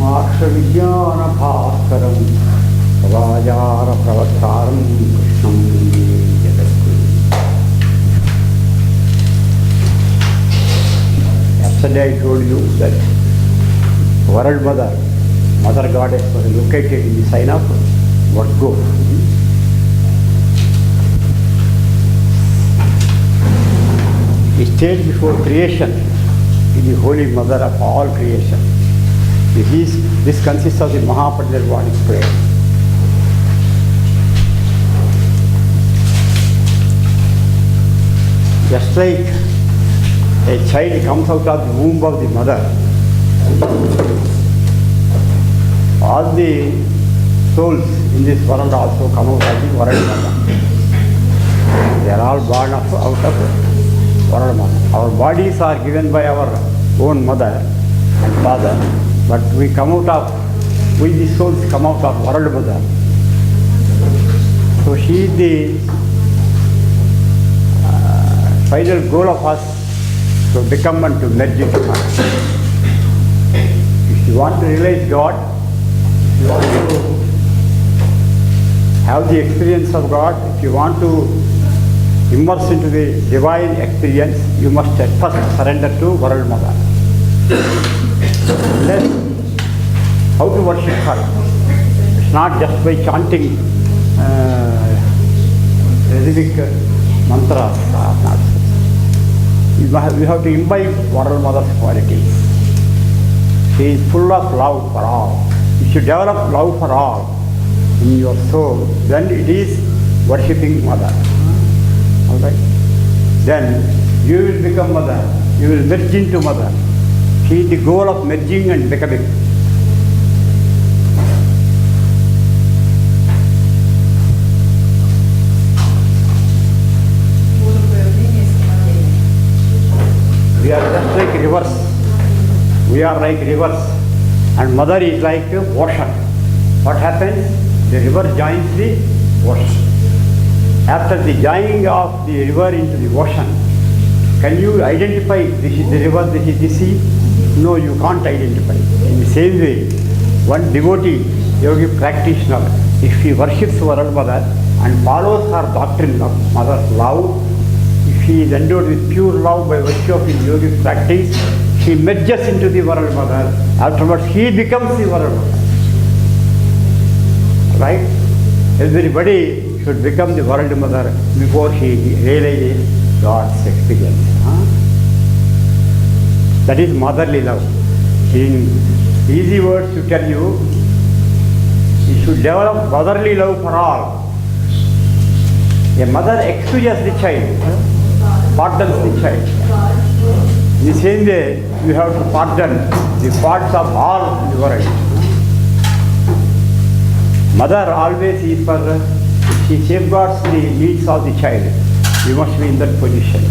Vidyana Vajara Pravataram Krishnam Jagadguru. Yesterday I told you that World Mother, Mother Goddess was located in the sign of Virgo. He stayed before creation, is the Holy Mother of all creation. This consists of the Mahaparinirvanic prayer. Just like a child comes out of the womb of the mother, all the souls in this world also come out of the World Mother. They are all born out of World Mother. Our bodies are given by our own mother and father, but we the souls come out of World Mother. So she is the final goal of us to become and to merge into her. If you want to realize God, if you want to have the experience of God, if you want to immerse into the divine experience, you must at first surrender to World Mother. Then, how to worship her? It's not just by chanting rhythmic mantras. We have to imbibe World Mother's qualities. She is full of love for all. If you develop love for all in your soul, then it is worshipping Mother. Alright? Then you will become Mother. You will merge into Mother. She is the goal of merging and becoming. We are just like rivers. We are like rivers. And Mother is like ocean. What happens? The river joins the ocean. After the joining of the river into the ocean, can you identify this is the river, this is the sea? No, you can't identify. In the same way, one devotee, yogic practitioner, if he worships World Mother and follows her doctrine of Mother's love, if he is endowed with pure love by virtue of his yogic practice, he merges into the World Mother. Afterwards, he becomes the World Mother. Right? Everybody should become the World Mother before he realizes God's experience. That is motherly love. In easy words to tell you, you should develop motherly love for all. A mother excuses the child, pardons the child. In the same way, you have to pardon the faults of all in the world. Mother always is for, she safeguards the needs of the child. You must be in that position.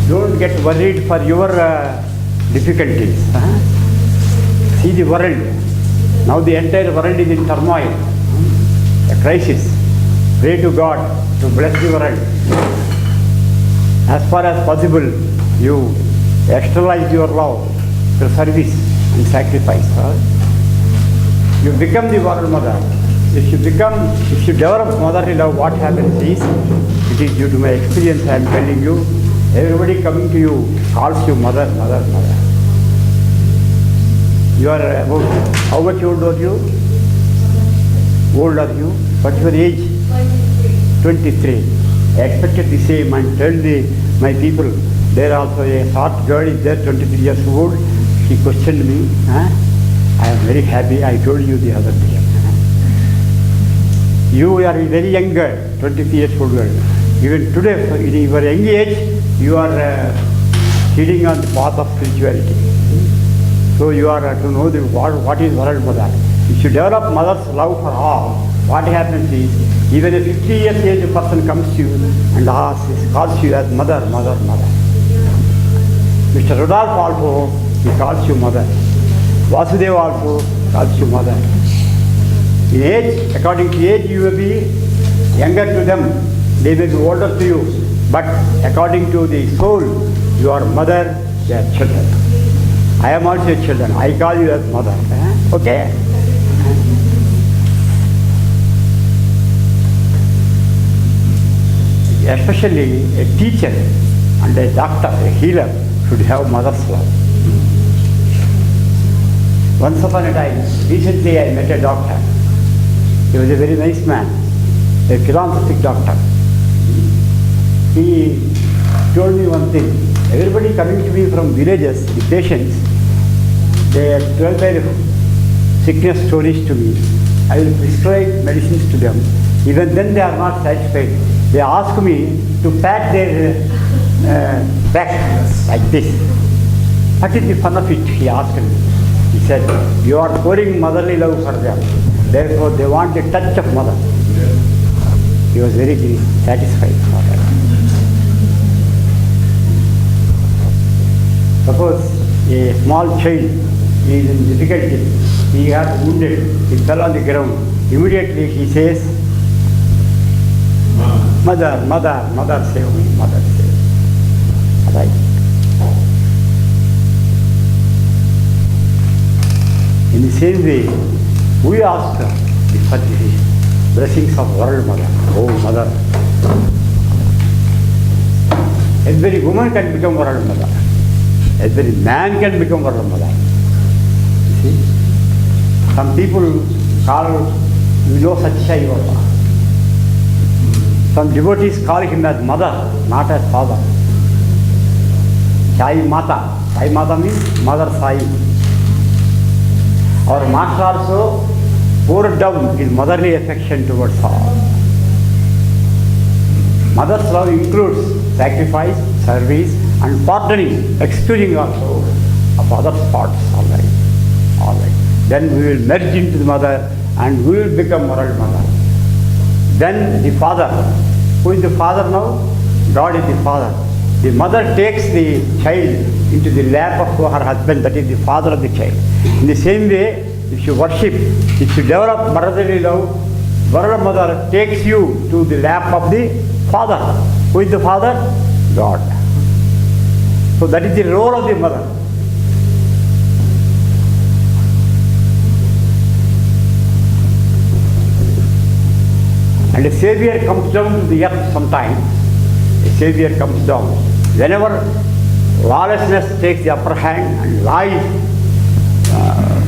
Don't get worried for your difficulties. See the world. Now the entire world is in turmoil, a crisis. Pray to God to bless the world. As far as possible, you externalize your love through service and sacrifice. You become the World Mother. If you develop motherly love, what happens is, it is due to my experience I am telling you, everybody coming to you calls you Mother, Mother, Mother. You are about, how much old are you? Old are you? What's your age? 23. I expected the same and told my people, there also a short girl is there, 23 years old. She questioned me. I am very happy, I told you the other day. You are a very young girl, 23 years old girl. Even today, in your young age, you are leading on the path of spirituality. So you are to know what is World Mother. If you develop Mother's love for all, what happens is, even a 50 years age person comes to you and calls you as Mother, Mother, Mother. Mr. Rudolph also, he calls you Mother. Vasudeva also calls you Mother. In age, according to age, you will be younger to them. They may be older to you. But according to the soul, you are mother, they are children. I am also your children. I call you as mother. Okay? Especially a teacher and a doctor, a healer should have mother's love. Once upon a time, recently I met a doctor. He was a very nice man, a philanthropic doctor. He told me one thing. Everybody coming to me from villages, the patients, they tell their sickness stories to me. I will prescribe medicines to them. Even then they are not satisfied. They ask me to pat their back like this. What is the fun of it? He asked me. He said, you are pouring motherly love for them. Therefore they want the touch of mother. He was very satisfied for that. Suppose a small child is in difficulty. He got wounded. He fell on the ground. Immediately he says, mother, mother, mother save me, mother save me. Right? In the same way, we ask for the blessings of world mother. Oh mother. Every woman can become world mother. Every man can become world mother. You see? Some people call Satyayava. Some devotees call him as mother, not as father. Sai Mata. Sai Mata means Mother Sai. Our master also poured down his motherly affection towards all. Mother's love includes sacrifice, service, and pardoning, excusing also of others' faults. All right. Then we will merge into the mother and we will become world mother. Then the father. Who is the father now? God is the father. The mother takes the child into the lap of her husband, that is the father of the child. In the same way, if you worship, if you develop motherly love, world mother takes you to the lap of the father. Who is the father? God. So that is the role of the mother. And a savior comes down to the earth sometimes. A savior comes down. Whenever lawlessness takes the upper hand and lies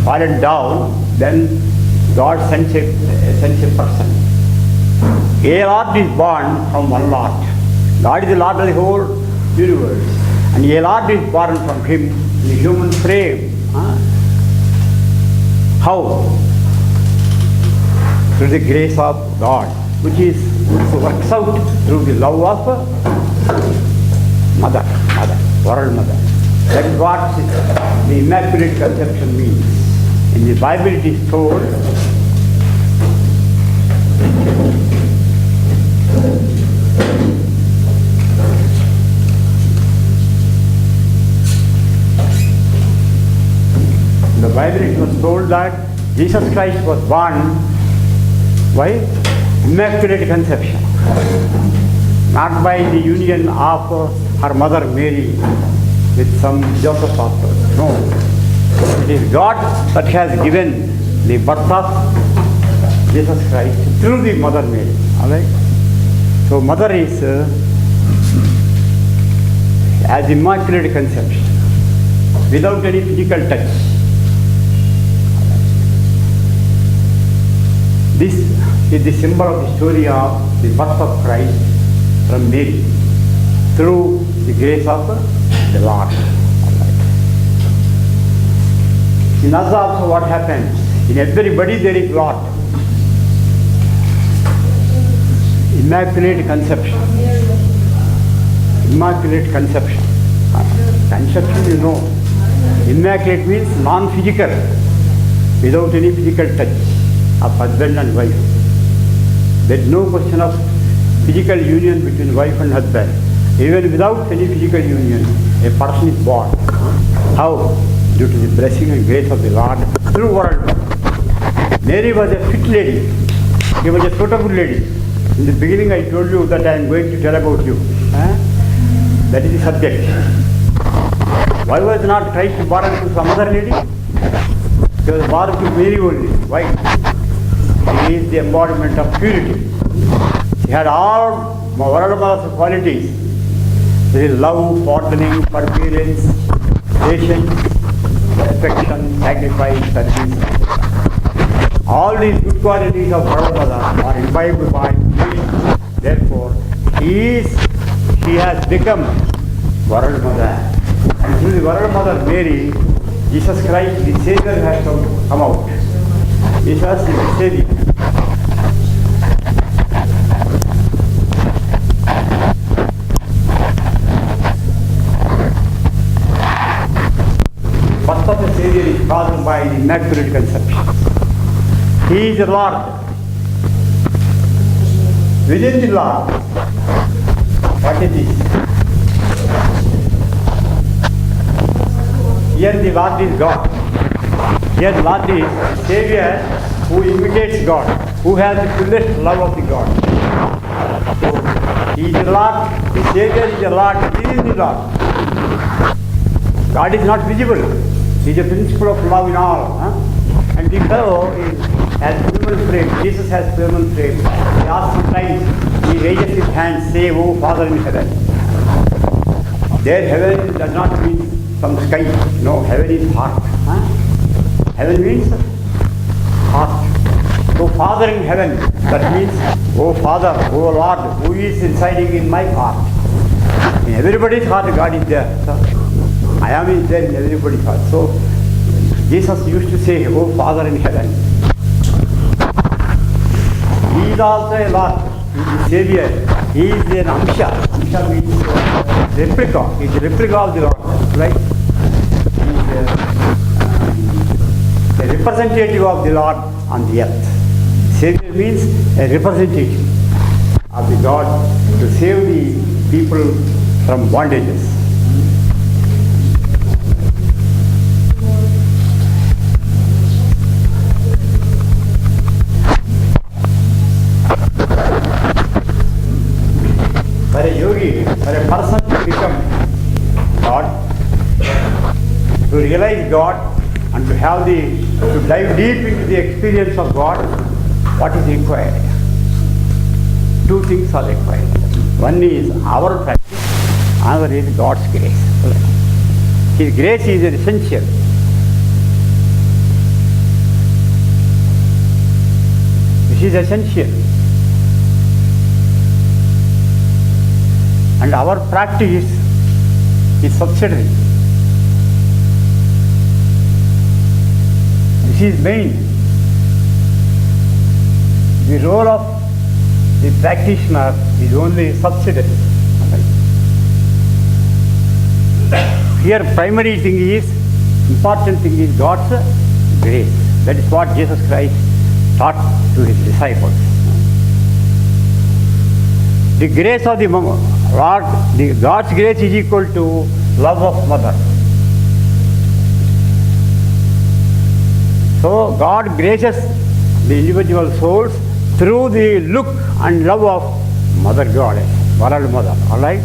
fallen down, then God sends a person. A Lord is born from one Lord. God is the Lord of the whole universe. And a Lord is born from him in the human frame. How? Through the grace of God, which works out through the love of mother, world mother. That is what the Immaculate Conception means. In the Bible it is told, in the Bible it was told that Jesus Christ was born by Immaculate Conception, not by the union of her mother Mary with some Joseph after. No. It is God that has given the birth of Jesus Christ through the mother Mary. Alright? So mother is as Immaculate Conception, without any physical touch. This is the symbol of the story of the birth of Christ from Mary through the grace of the Lord. In us also what happens? In everybody there is what? Immaculate Conception. Immaculate Conception. Conception you know. Immaculate means non-physical, without any physical touch of husband and wife. There is no question of physical union between wife and husband. Even without any physical union, a person is born. How? Due to the blessing and grace of the Lord through world. Mary was a fit lady. She was a suitable lady. In the beginning I told you that I am going to tell about you. That is the subject. Why was not Christ born to some other lady? He was born to Mary only. Why? He is the embodiment of purity. He had all world mother's qualities. There is love, pardoning, forbearance, patience, affection, sacrifice, service. All these good qualities of world mother are imbibed by Mary. Therefore, she has become world mother. And through the world mother Mary, Jesus Christ, the Savior, has come out. Jesus is the Savior. Birth of the Savior is caused by the Immaculate Conception. He is the Lord. Within the Lord, what is this? Here the Lord is God. Here the Lord is Savior who imitates God, who has the fullest love of the God. So, He is the Lord, the Savior is the Lord, He is the Lord. God is not visible. He is the principle of love in all. And the fellow has human frame. Jesus has human frame. He asks sometimes, he raises his hand, say, "Oh Father in heaven." There heaven does not mean some sky. No, heaven is heart. Heaven means heart. So Father in heaven, that means, oh Father, oh Lord, who is residing in my heart. In everybody's heart, God is there. So, I am is there in everybody's heart. So Jesus used to say, "Oh Father in heaven." He is also a Lord. He is the Savior. He is an Amsha. Amsha means replica. He is the replica of the Lord. Right? He is a representative of the Lord on the earth. Savior means a representative of the God to save the people from bondages. For a yogi, for a person to become God, to realize God and to dive deep into the experience of God, what is required? Two things are required. One is our practice, another is God's grace. His grace is essential. This is essential. And our practice is subsidiary. This is main. The role of the practitioner is only subsidiary. Here primary thing is, important thing is God's grace. That is what Jesus Christ taught to his disciples. The grace of the Lord, God's grace is equal to love of mother. So God graces the individual souls through the look and love of Mother Goddess, World Mother. Alright?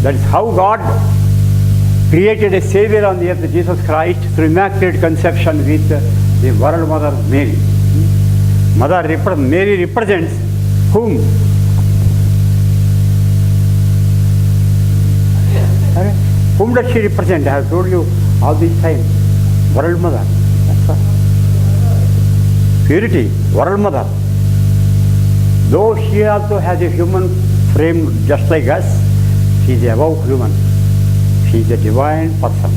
That is how God created a Savior on the earth, Jesus Christ, through Immaculate Conception with the World Mother Mary. Mary represents whom? Whom does she represent? I have told you all this time. World Mother. That's all. Purity, World Mother. Though she also has a human frame just like us, she is above human. She is a divine person.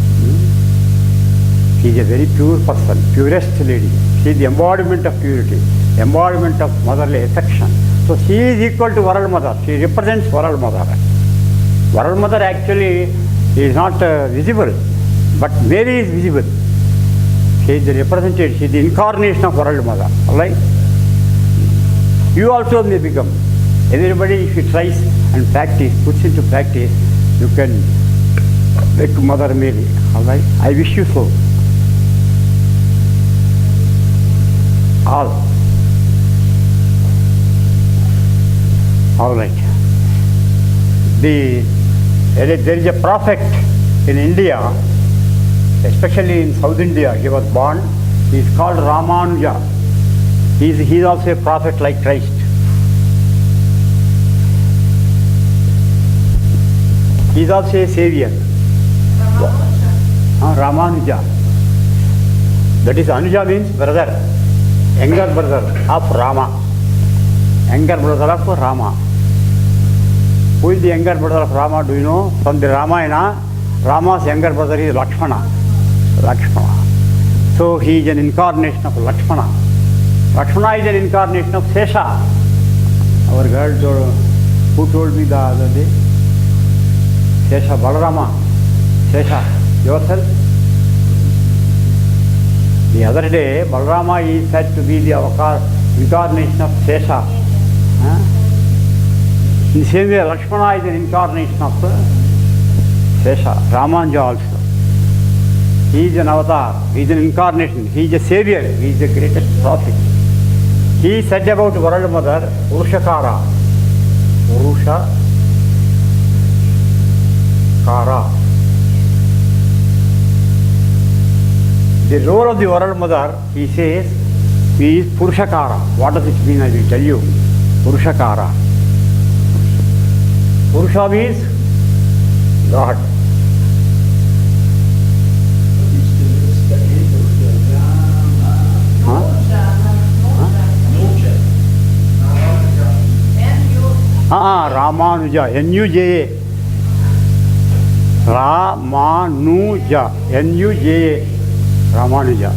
She is a very pure person, purest lady. She is the embodiment of purity, embodiment of motherly affection. So she is equal to World Mother. She represents World Mother. World Mother actually is not visible, but Mary is visible. She is the representative, she is the incarnation of World Mother. Alright? You also may become. Everybody, if you tries and practice, puts into practice, you can make Mother Mary. Alright? I wish you so. All. Alright. There is a prophet In India, especially in South India, he was born. He is called Ramanuja. He is also a prophet like Christ. He is also a savior. Ramanuja. That is, Anuja means brother, younger brother of Rama. Younger brother of Rama. Who is the younger brother of Rama? Do you know? From the Ramayana, Rama's younger brother is Lakshmana. Lakshmana. So he is an incarnation of Lakshmana. Lakshmana is an incarnation of Sesha. Our girl who told me the other day? Sesha Balarama. Sesha, yourself? The other day, Balarama is said to be the incarnation of Sesha. In the same way, Lakshmana is an incarnation of Sesha. Ramanuja also. He is an avatar. He is an incarnation. He is a savior. He is the greatest prophet. He said about World Mother, Purushakara. Purushakara. The role of the World Mother, he says, he is Purushakara. What does it mean? I will tell you. Purushakara. Purusha means God. Ramanuja, N-U-J-A. Ramanuja, N-U-J-A. Ramanuja.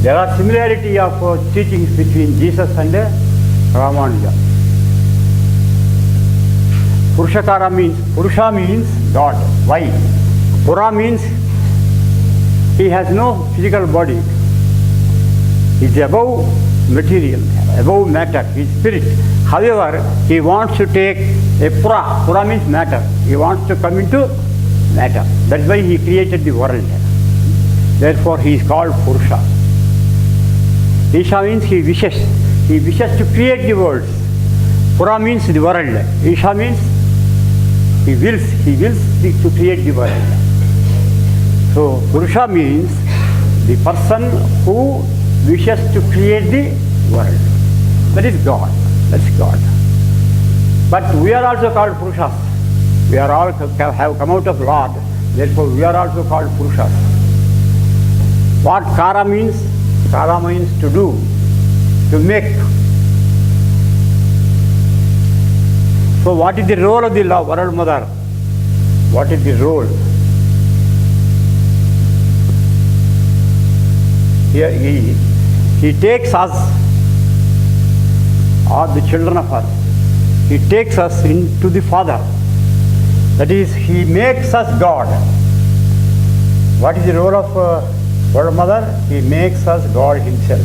There are similarity of teachings between Jesus and Ramanuja. Purushakara means, Purusha means God. Why? Pura means he has no physical body. He is above material, above matter, he is spirit. However, he wants to take a Pura. Pura means matter. He wants to come into matter. That's why he created the world. Therefore, he is called Purusha. Isha means he wishes. He wishes to create the world. Pura means the world. Isha means he wills to create the world. So, Purusha means the person who wishes to create the world. That is God. That's God. But we are also called Purushas. We are all have come out of Lord. Therefore, we are also called Purushas. What Kara means? Kara means to do, to make. So what is the role of the World Mother? What is the role? Here he takes us, or the children of us, he takes us into the Father. That is, he makes us God. What is the role of World Mother? He makes us God himself.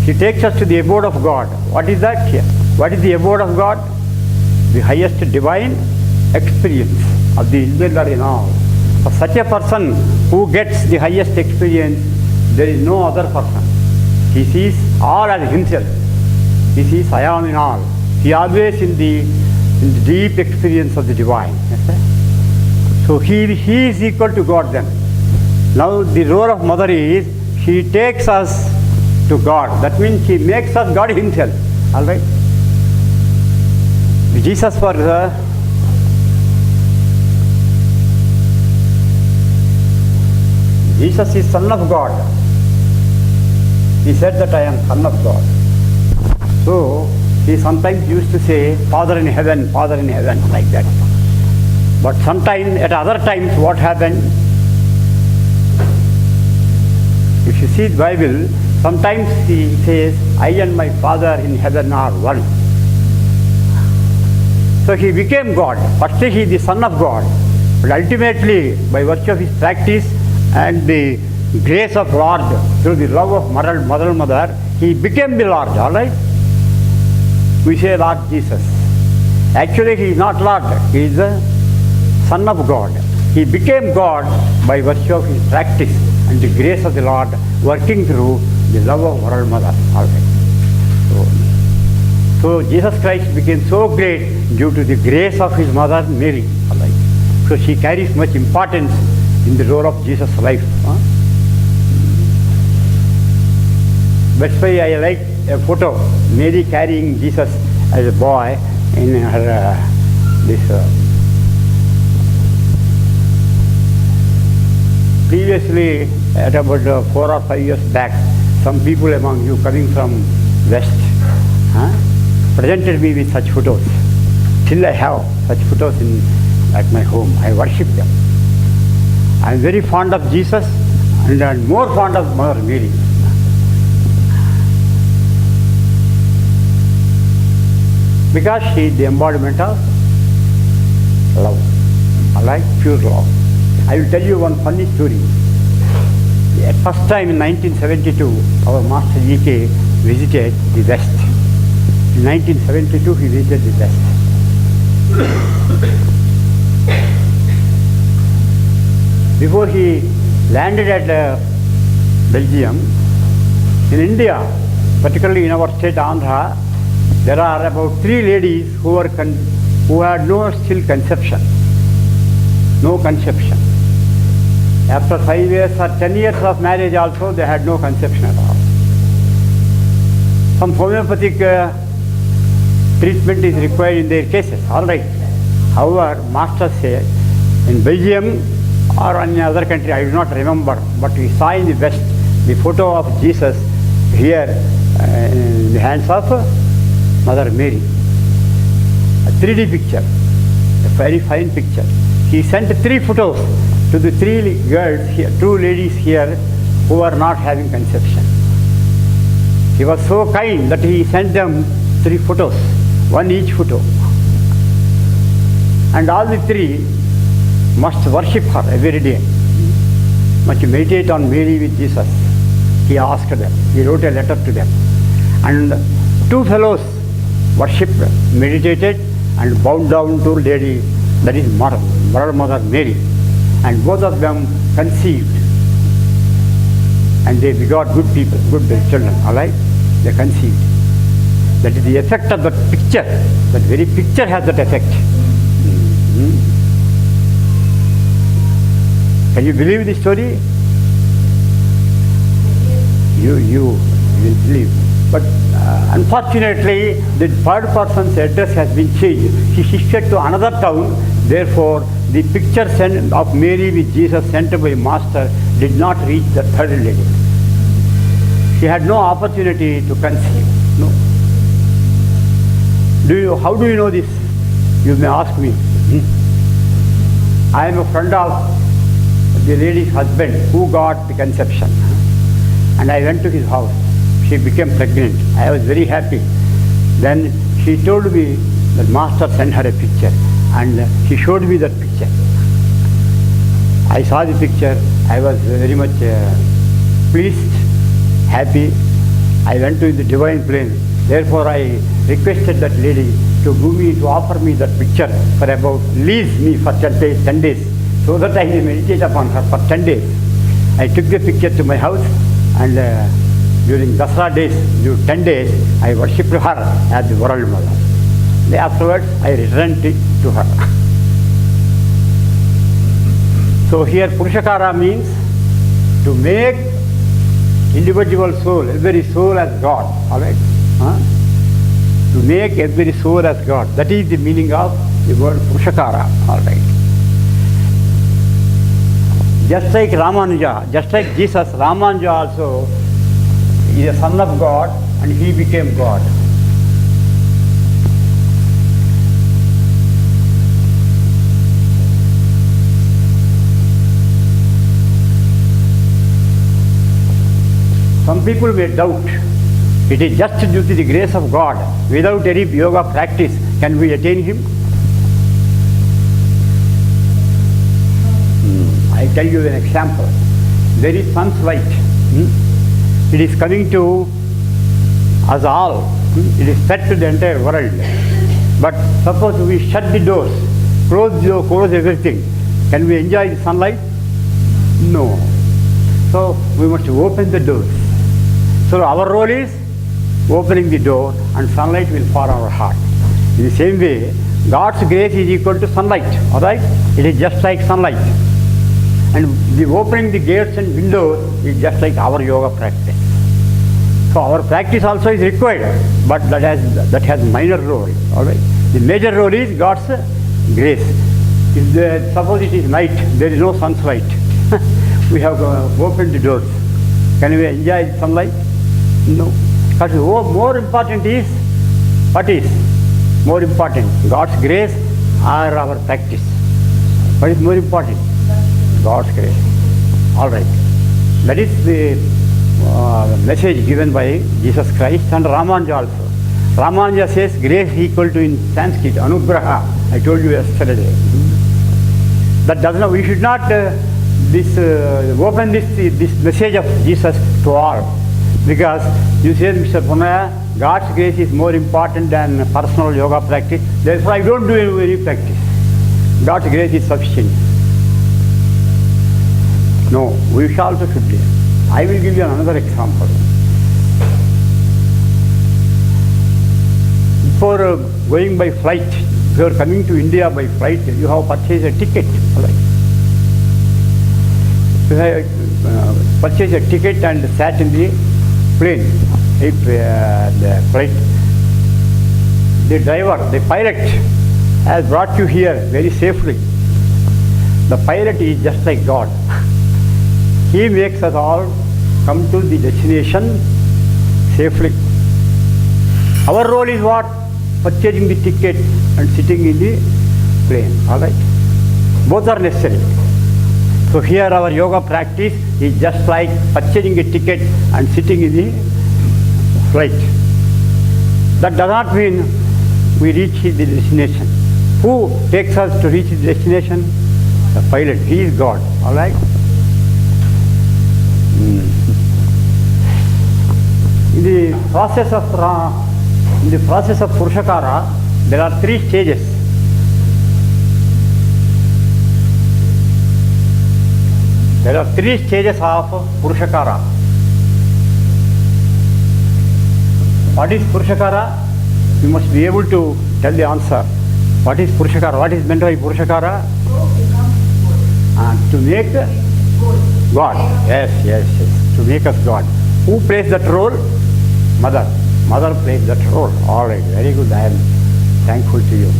He takes us to the abode of God. What is that here? What is the abode of God? The highest divine experience of the individual in all. For such a person who gets the highest experience, there is no other person. He sees all as himself. He sees I am in all. He always in the deep experience of the divine. So he is equal to God then. Now the role of Mother is, she takes us to God. That means she makes us God himself. All right? Jesus was Jesus is Son of God. He said that I am Son of God. So he sometimes used to say, Father in heaven, like that. But sometimes, at other times, what happened? If you see the Bible, sometimes he says, I and my Father in heaven are one. So he became God. Firstly, he is the Son of God. But ultimately, by virtue of his practice and the grace of Lord, through the love of Mother, he became the Lord, all right? We say Lord Jesus. Actually, he is not Lord. He is the Son of God. He became God by virtue of his practice and the grace of the Lord working through the love of World Mother, all right? So, So Jesus Christ became so great due to the grace of his mother Mary. Alright. So she carries much importance in the role of Jesus' life. That's why I like a photo, Mary carrying Jesus as a boy in her previously, at about 4 or 5 years back, some people among you coming from West presented me with such photos. Still I have such photos at my home. I worship them. I am very fond of Jesus and more fond of Mother Mary. Because she is the embodiment of love, like pure love. I will tell you one funny story. At first time in 1972, our Master G.K. visited the West. In 1972, he visited the West. Before he landed at Belgium, in India, particularly in our state Andhra, there are about 3 ladies who had no still conception. No conception. After 5 years or 10 years of marriage also, they had no conception at all. Some homeopathic treatment is required in their cases, all right. However, Master said, in Belgium or any other country, I do not remember, but we saw in the West the photo of Jesus here in the hands of Mother Mary. A 3D picture, a very fine picture. He sent 3 photos to the 3 girls here, 2 ladies here who are not having conception. He was so kind that he sent them 3 photos, 1 each photo. And all the 3 must worship her every day, must meditate on Mary with Jesus. He asked them, he wrote a letter to them. And 2 fellows worshipped, meditated and bowed down to Lady, that is Mother Mary. And both of them conceived. And they begot good people, good children, alright? They conceived. That is the effect of that picture. That very picture has that effect. Can you believe the story? You will believe. But unfortunately, the 3rd person's address has been changed. He shifted to another town. Therefore, the picture of Mary with Jesus sent by Master did not reach the 3rd lady. She had no opportunity to conceive. No. How do you know this? You may ask me. I am a friend of the lady's husband who got the conception. And I went to his house. She became pregnant. I was very happy. Then she told me that Master sent her a picture, and she showed me that picture. I saw the picture. I was very much pleased, happy. I went to the divine plane. Therefore, I requested that lady to offer me that picture for about, leave me for 10 days, so that I may meditate upon her for 10 days. I took the picture to my house, and during Dasara days, during 10 days, I worshipped her as the World Mother. Then afterwards, I returned it to her. So here Purushakara means to make individual soul, every soul as God. All right? To make every soul as God. That is the meaning of the word Purushakara. All right. Just like Ramanuja, just like Jesus, Ramanuja also is a son of God, and he became God. Some people may doubt. It is just due to the grace of God. Without any yoga practice, can we attain Him? I tell you an example. There is sun's light. It is coming to us all. It is fed to the entire world. But suppose we shut the doors, close everything. Can we enjoy the sunlight? No. So we must open the doors. So our role is opening the door, and sunlight will fall on our heart. In the same way, God's grace is equal to sunlight, all right? It is just like sunlight. And the opening the gates and windows is just like our yoga practice. So our practice also is required, but that has minor role, all right? The major role is God's grace. If suppose it is night, there is no sunlight. We have opened the doors. Can we enjoy the sunlight? No. But more important is, what is more important? God's grace or our practice? What is more important? God's grace. All right. That is the message given by Jesus Christ and Ramanuja also. Ramanuja says grace equal to in Sanskrit anugraha. I told you yesterday. That does not. We should not open this message of Jesus to all, because you say, Mr. Punaya, God's grace is more important than personal yoga practice. Therefore, I don't do any practice. God's grace is sufficient. No, we also should be. I will give you another example. Before going by flight, if you are coming to India by flight, you have purchased a ticket. Right? You have purchased a ticket and sat in the plane, the flight. The driver, the pilot, has brought you here very safely. The pilot is just like God. He makes us all come to the destination safely. Our role is what? Purchasing the ticket and sitting in the plane. All right? Both are necessary. So here our yoga practice is just like purchasing a ticket and sitting in the flight. That does not mean we reach the destination. Who takes us to reach the destination? The pilot. He is God. All right? In the process of Purushakara, there are 3 stages. There are 3 stages of Purushakara. What is Purushakara? You must be able to tell the answer. What is Purushakara? What is meant by Purushakara? To make God. Yes. To make us God. Who plays that role? Mother. Mother plays that role. All right. Very good. I am thankful to you.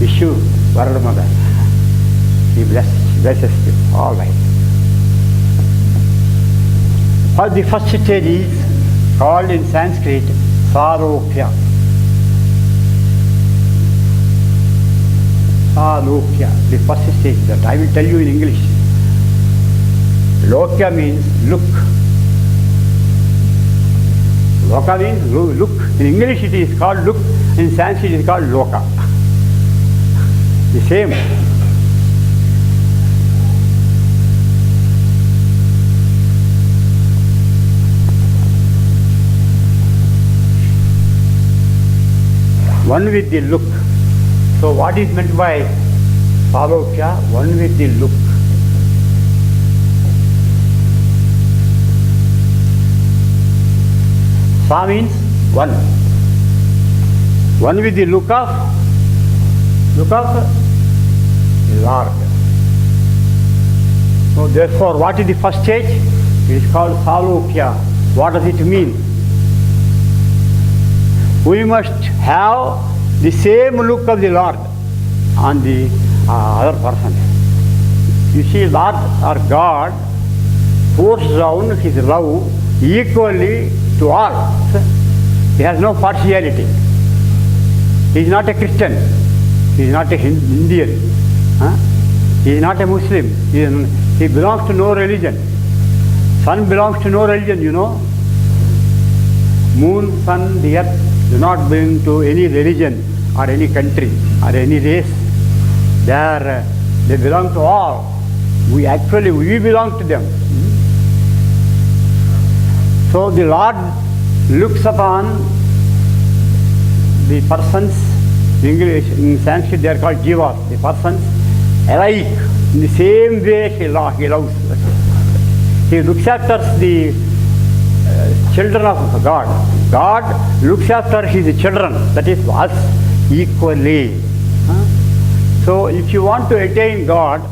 Wish you, Varada Mother. She blesses you. All right. Well, the first stage is called in Sanskrit Sarokya. Sarokya. The first stage that I will tell you in English. Lokya means look. Loka means look. In English it is called look. In Sanskrit it is called Loka. The same. One with the look. So what is meant by Sarokya? One with the look. Sa means one. One with the look of Lord. So therefore, what is the first stage? It is called Sarokya. What does it mean? We must have the same look of the Lord on the other person. You see, Lord or God pours down His love equally to all. He has no partiality. He is not a Christian. He is not a Indian. He is not a Muslim. He belongs to no religion. Sun belongs to no religion, you know. Moon, sun, the earth do not belong to any religion or any country or any race. They belong to all. We belong to them. So the Lord looks upon the persons, in Sanskrit they are called jivas, the persons alike, in the same way He loves. He looks after the children of God. God looks after his children, that is us, equally. So if you want to attain God,